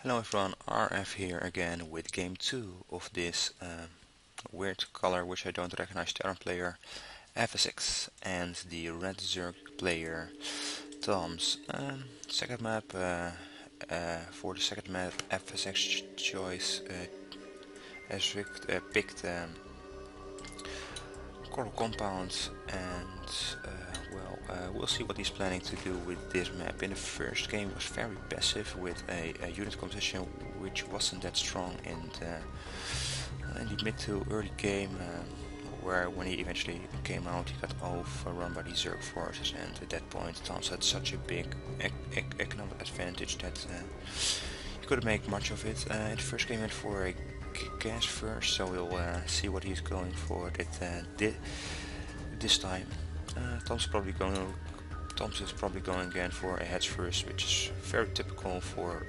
Hello everyone, RF here again with game 2 of this weird color which I don't recognize, the Arm player FsX and the red Zerg player Thoms. Second map, for the second map FsX choice has picked Coral Compound and we'll see what he's planning to do with this map. In the first game was very passive with a unit composition which wasn't that strong in the mid to early game, where when he eventually came out he got overrun by the Zerg forces, and at that point Thoms had such a big economic advantage that he couldn't make much of it. In the first game he went for a gas first, so we'll see what he's going for this time. Thoms is probably going again for a heads first, which is very typical for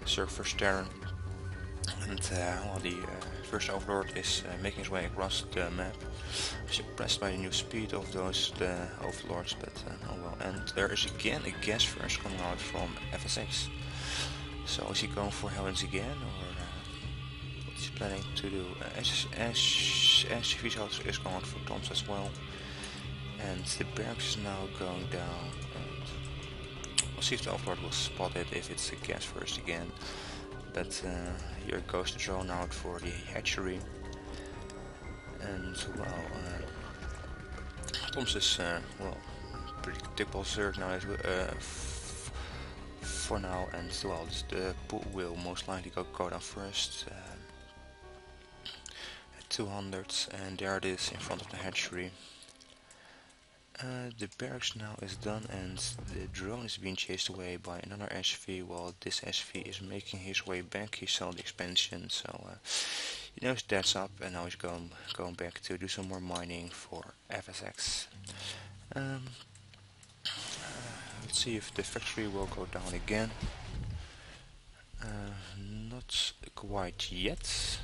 Zerg first Terran. And while the first Overlord is making his way across the map, I'm impressed by the new speed of those Overlords, but oh well. And there is again a gas first coming out from FsX. So is he going for Helens again, or what is he planning to do? SCV is going for Thoms as well. And the barracks is now going down, and we'll see if the Overlord will spot it if it's a gas first again. But here goes the drone out for the hatchery, and well, Thoms is pretty typical Zerg now for now, and well, the pool will most likely go down first at 200, and there it is in front of the hatchery. The barracks now is done, and the drone is being chased away by another SV, while this SV is making his way back. He saw the expansion, so he knows that's up, and now he's going back to do some more mining for FsX. Let's see if the factory will go down again. Not quite yet.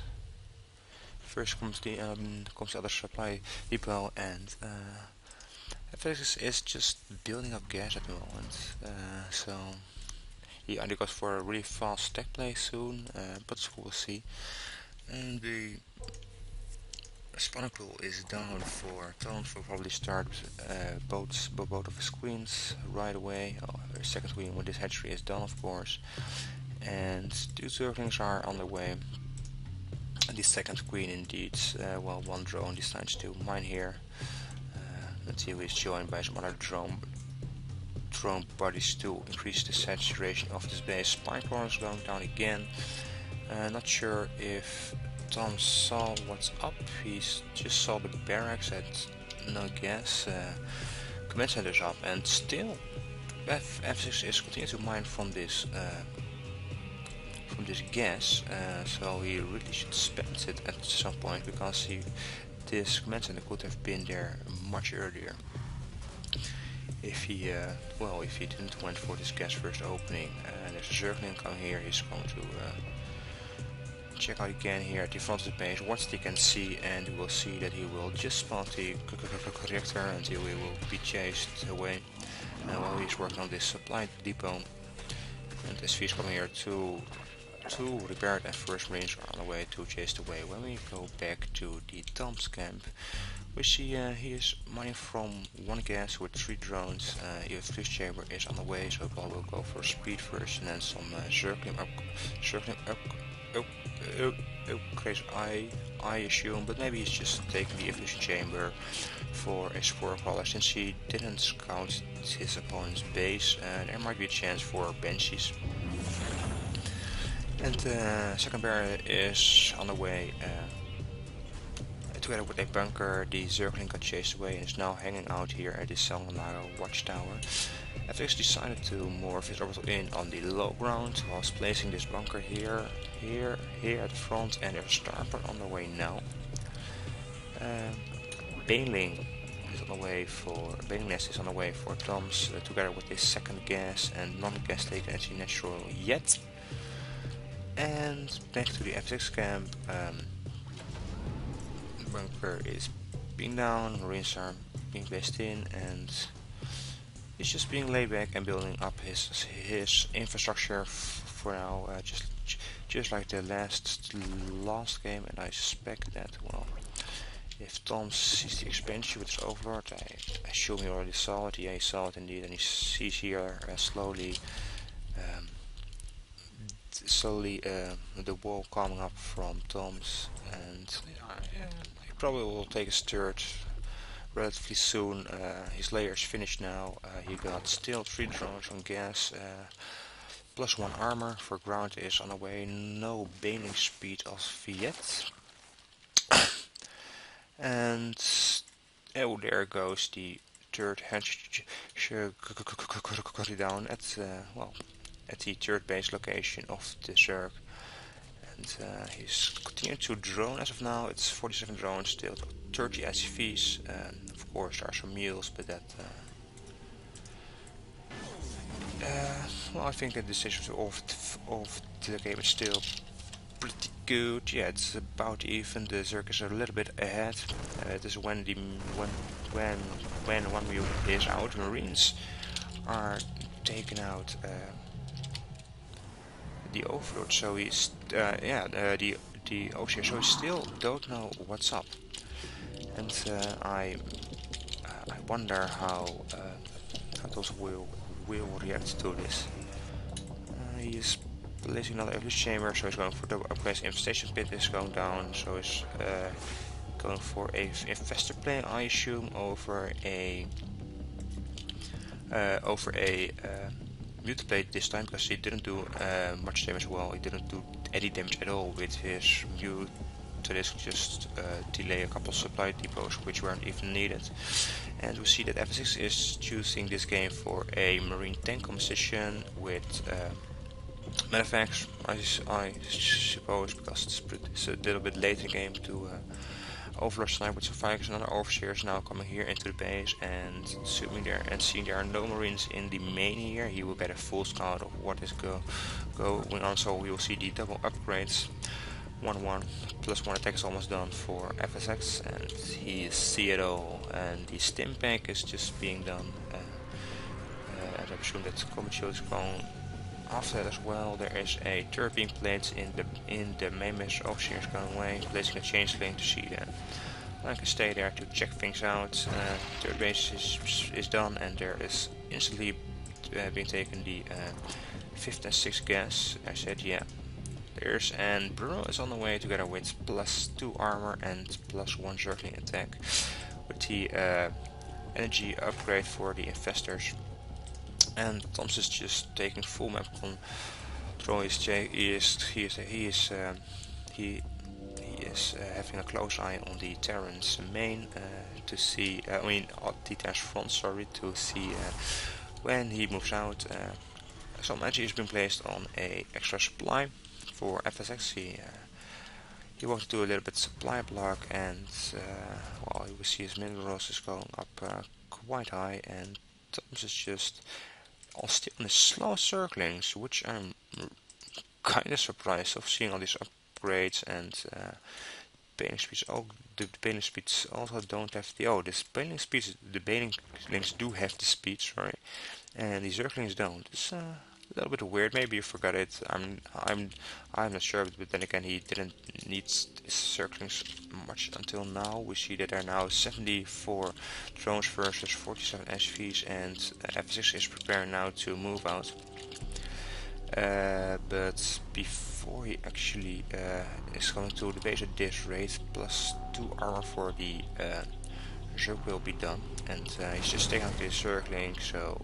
First comes the other supply depot, and FsX is just building up gas at the moment, so he either goes for a really fast stack play soon, but we'll see. And the spawner pool is down for Thoms. Will probably start both of his queens right away. His second queen when this hatchery is done, of course. And two Zerglings are on their way. And the second queen indeed, well, one drone decides to mine here. Until he's joined by some other drone bodies to increase the saturation of this base. Spycrawler is going down again. Not sure if Thoms saw what's up. He just saw the barracks at no gas. Command center is up, and still FsX is continuing to mine from this gas. So he really should spend it at some point, because this command center could have been there much earlier if he didn't went for this gas first opening. There's a Zergling coming here. He's going to check out again here at the front of the base what he can see, and we will see that he will just spot the reactor until he will be chased away while he's working on this supply depot. And SV is coming here to repair it, and first Marines are on the way to chase away. When we go back to the Thoms camp, we see he is mining from one gas with 3 drones. His fuse chamber is on the way, so we'll go for speed first, and then some circling upgrades, I assume, but maybe he's just taking the effusion chamber for a spore crawler, since he didn't scout his opponent's base. There might be a chance for Banshees. And second barrier is on the way together with a bunker. The Zergling got chased away and is now hanging out here at the Salanago watchtower. FsX decided to morph his orbital in on the low ground, whilst placing this bunker here at the front, and there's a starport on the way now. Bailing nest is on the way for Thoms, together with his second gas, and non-gas taken as natural yet. And back to the FsX camp. The bunker is being down, Marines are being placed in, and he's just being laid back and building up his infrastructure for now, just like the last game, and I suspect that, well, if Tom sees the expansion with his Overlord, I assume he already saw it. Yeah, he saw it indeed, and he sees here slowly the wall coming up from Tom's, and he probably will take his turret relatively soon. His layer is finished now. He got still 3 drones on gas, plus 1 armor for ground is on the way. No bailing speed as of yet. And oh, there goes the third hench down at well, at the third base location of the Zerg. And he's continuing to drone as of now. It's 47 drones, still 30 SCVs. Of course, there are some mules, but that. Well, I think the decision of the game is still pretty good. Yeah, it's about even. The Zerg is a little bit ahead. This is when one mule is out. Marines are taken out. The Overlord, so he's the OCR, so he still don't know what's up, and I wonder how those will react to this. He is placing another evolution chamber, so he's going for double upgrades. Infestation pit is going down, so he's going for a infestor play, I assume, over a Mutaplate this time, because he didn't do much damage. Well, he didn't do any damage at all with his Mutalisks, just delay a couple supply depots which weren't even needed. And we see that FsX is choosing this game for a marine tank competition with manufacturers, I suppose, because it's a little bit late in the game to Overlord snipe with some Vikings. Another Overseer is now coming here into the base and zooming there and seeing there are no Marines in the main here. He will get a full scout of what is going on, so we will see the double upgrades. 1-1 plus 1 attack is almost done for FsX, and he see it all. And the stim pack is just being done. And I presume that combat shield is going after that as well. There is a turret being placed in the main mesh. Overseer is going away, placing a changeling to see that I can stay there to check things out. Third base is done, and there is instantly being taken the 5th and 6th gas. I said yeah. There's, and Bruno is on the way together with plus 2 armor and plus 1 circling attack with the energy upgrade for the infestors. And Thoms is just taking full map control. He is having a close eye on the Terran's main to see, the Terran's front, sorry, to see when he moves out. Some energy has been placed on a extra supply for FsX. He wants to do a little bit supply block, and well, you will see his minerals is going up quite high, and Thoms is just still on his slow circlings, which I'm kind of surprised of, seeing all these upgrades. And bailing speeds. Oh, the bailing speeds also don't have the bailing speeds. The bailing links do have the speed, sorry, and the zerglings don't. It's a little bit weird. Maybe you forgot it. I'm not sure, but then again, he didn't need his zerglings much until now. We see that there are now 74 drones versus 47 SVs, and FsX is preparing now to move out. But before he actually is coming to the base at this rate, plus 2 armor for the Zerg will be done, and he's just taking out his circling. So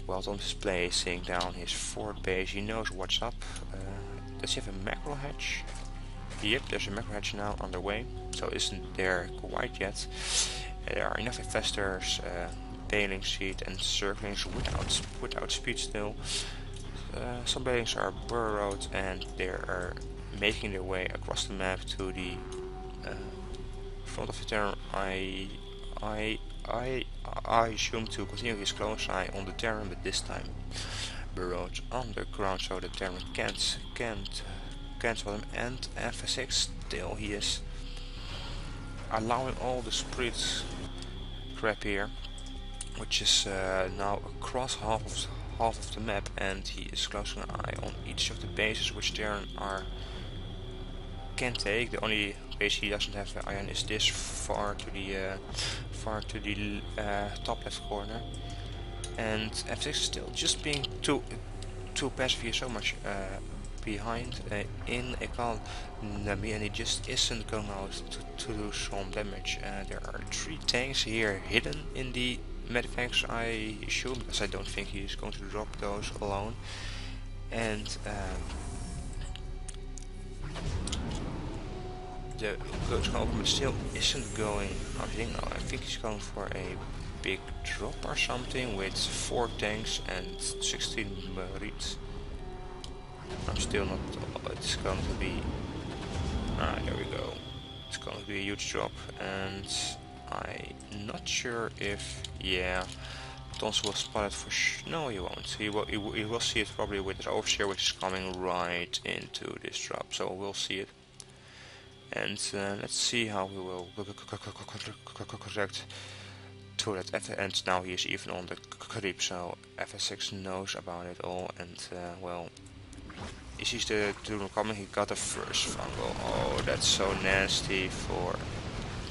while Thoms is placing down his 4th base, he knows what's up. Does he have a macro hatch? Yep, there's a macro hatch now underway, so isn't there quite yet. There are enough infestors, bailing seed and circlings without speed still. Some bailings are burrowed, and they are making their way across the map to the front of the Terran. I assume to continue his close eye on the Terran, but this time burrowed underground, so the Terran can't spot him. And FsX still, he is allowing all the spirits crap here, which is now across half half of the map, and he is closing an eye on each of the bases which there can take. The only base he doesn't have an eye on is this far to the top left corner. And FsX is still just being too passive here, so much behind in economy, and he just isn't going out to do some damage. There are 3 tanks here hidden in the medvacs, I assume, because I don't think he's going to drop those alone. And the goes open, but still isn't going out hitting. No, I think he's going for a big drop or something with 4 tanks and 16 marines. I'm still not. It's going to be. There we go. It's going to be a huge drop, and I'm not sure if. Yeah, Thoms will spot it for no, he won't. He will see it probably with his overseer, which is coming right into this drop. So we'll see it, and let's see how we will correct to that. And now he is even on the creep, so FsX knows about it all, and well. He sees the drone coming, he got the first fungal. Oh, that's so nasty for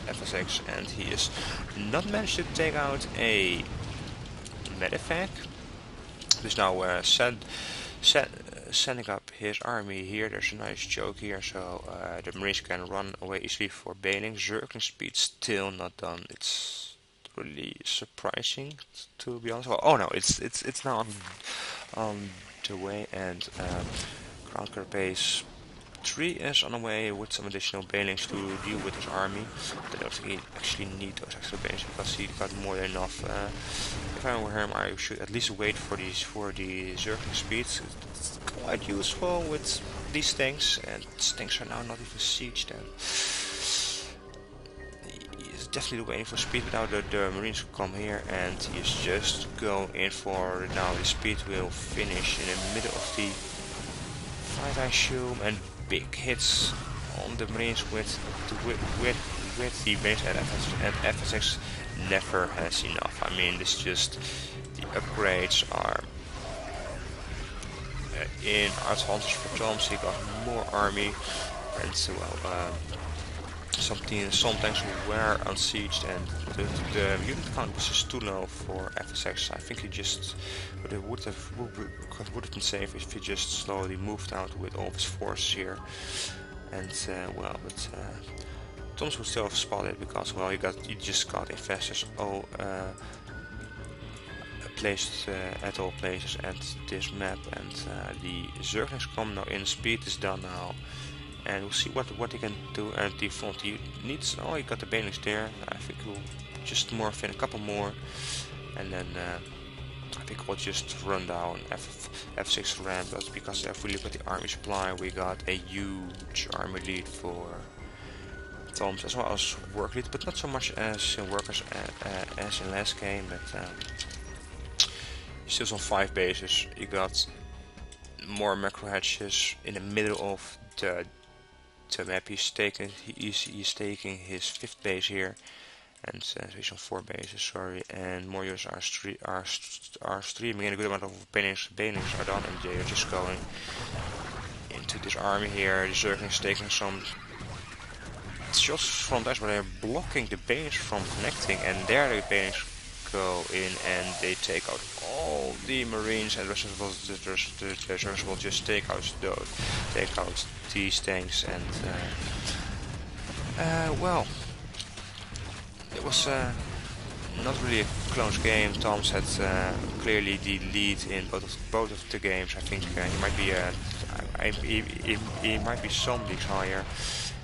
FsX, and he is not managed to take out a medevac. He's now sending up his army here. There's a nice choke here, so the Marines can run away easily for bailing. Circling speed still not done. It's really surprising, to be honest. Oh no, it's now on the way, and Ground Guard Base 3 is on the way with some additional bailings to deal with his army. I don't think he actually needs those extra bailings because he got more than enough. If I were him, I should at least wait for the circling speeds. It's quite useful with these tanks, and tanks are now not even sieged. And he's definitely waiting for speed, but now the Marines come here, and he's just going in for now. The speed will finish in the middle of the fight, I assume, and big hits on the Marines with the base, and FsX never has enough. I mean, this just the upgrades are in advantage for Thoms. He got more army, and so well, some tanks were unsieged, and the unit count was just too low for FsX. I think he just would have been safe if he just slowly moved out with all of his forces here. And well, but Thoms would still have spotted because well, he just got investors placed at all places and this map, and the Zerglings come now in. Speed is done now. And we'll see what he can do at the front. He needs. Oh, he got the bailings there. I think we'll just morph in a couple more, and then I think we'll just run down F6 ramp. That's because if we look at the army supply, we got a huge army lead for Thoms as well as work lead, but not so much as in workers as in last game. But still on 5 bases. You got more macro hatches in the middle of the map. He's taking his 5th base here, and he's on 4 bases. Sorry, and more units are streaming, and a good amount of bailings are done, and they are just going into this army here. The Zerglings taking some shots from us, but they're blocking the bailings from connecting, and there the bailings go in and they take out all the Marines, and the rest of the Zerglings will just take out these tanks. And well, it was not really a close game. Thoms had clearly the lead in both of the games. I think he might be some leagues higher.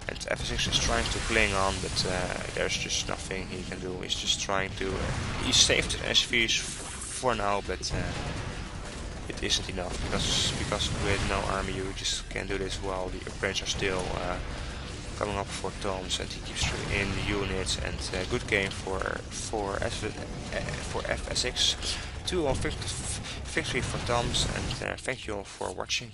And FsX is trying to cling on, but there's just nothing he can do. He's just trying to. He saved SVs for now, but it isn't enough because with no army you just can't do this while the upgrades are still coming up for Thoms, and he keeps in the units. And good game for FsX. 2-0 victory for Thoms, and thank you all for watching.